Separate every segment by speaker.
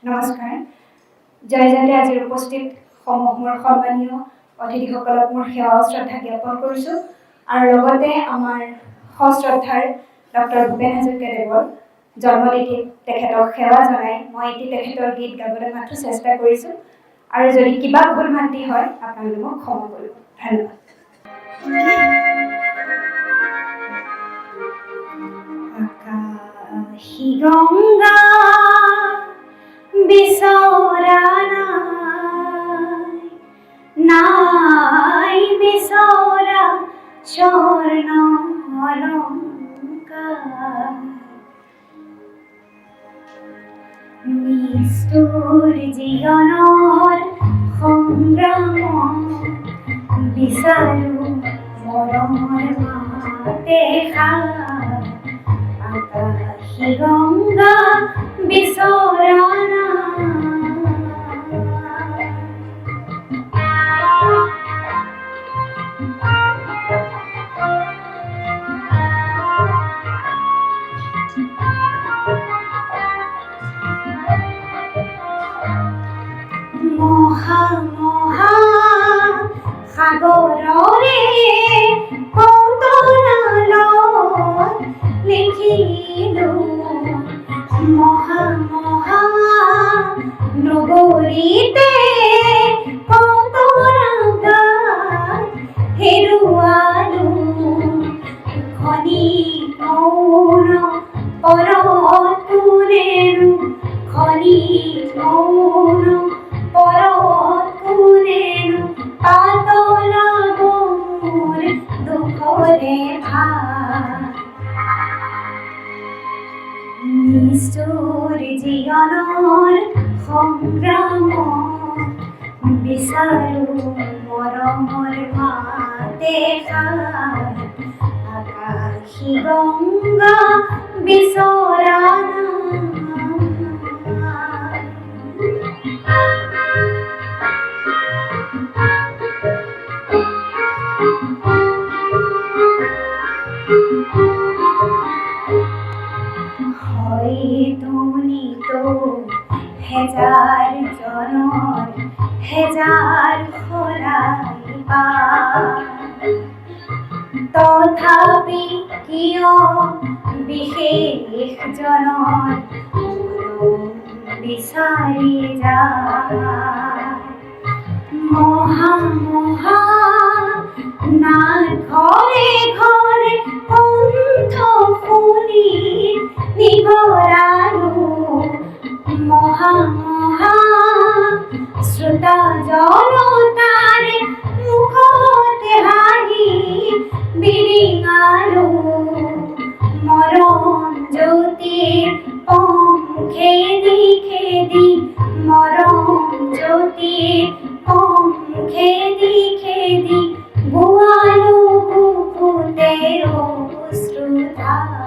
Speaker 1: নমস্কাৰ জয়জয়তে আজিৰ উপস্থিত মোৰ সন্মানীয় অতিথিসকলক মোৰ সেৱা আৰু শ্ৰদ্ধা জ্ঞাপন কৰিছোঁ আৰু লগতে আমাৰ সশ্ৰদ্ধাৰ ডক্টৰ ভূপেন হাজৰিকাদেৱৰ জন্মতিথিত তেখেতক সেৱা জনাই মই এটি তেখেতৰ গীত গাবলৈ মাথো চেষ্টা কৰিছোঁ আৰু যদি কিবা ভুল ভ্ৰান্তি হয় আপোনালোকে মোক ক্ষমা কৰিব ধন্যবাদ আকাশী গংগা বিচৰা নাই বিচৰা স্বৰ্ণ অলংকাৰ নিষ্ঠুৰ জীৱনৰ সংগ্ৰামত বিচাৰো মৰমৰ মাতে আকাশী গংগা বিচৰা মহা মহা সাগৰৰে কৌতৰালত লিখিলো মহা মহা নগৰীতে কৌতৰাগাত হেৰুৱালো খনি মৌন পৰত কোনেনো খনি মৌন পৰত কোনেনো পাতলাব মোৰ দুখৰে ভাৰ নিষ্ঠুৰ জীৱনৰ সংগ্ৰামত বিচাৰো মৰমৰ মাতে আকাশী গংগা বিচৰা হেজাৰ জনৰ হেজাৰ শৰাই তথাপি কিয় বিশেষ জনৰ বিচাৰি যায় মহা মহা নাট ঘৰে ঘৰে কণ্ঠ শুনি নিগৰালো মহা মহা শ্ৰোতা জনতাৰে মুখতে হাঁহি বিৰিঙালো মৰম জ্যোতিৰ খেদি খেদি মৰম জ্যোতিৰ খেদি খেদি বোৱালো বুকুতে অশ্ৰুধাৰ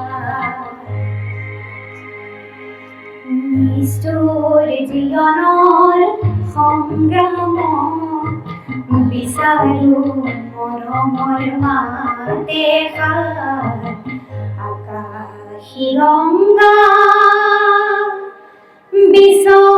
Speaker 1: নিষ্ঠুৰ জীৱনৰ সংগ্ৰামত বিচাৰো মৰমৰ মাতে আকাশী গংগা বিচৰা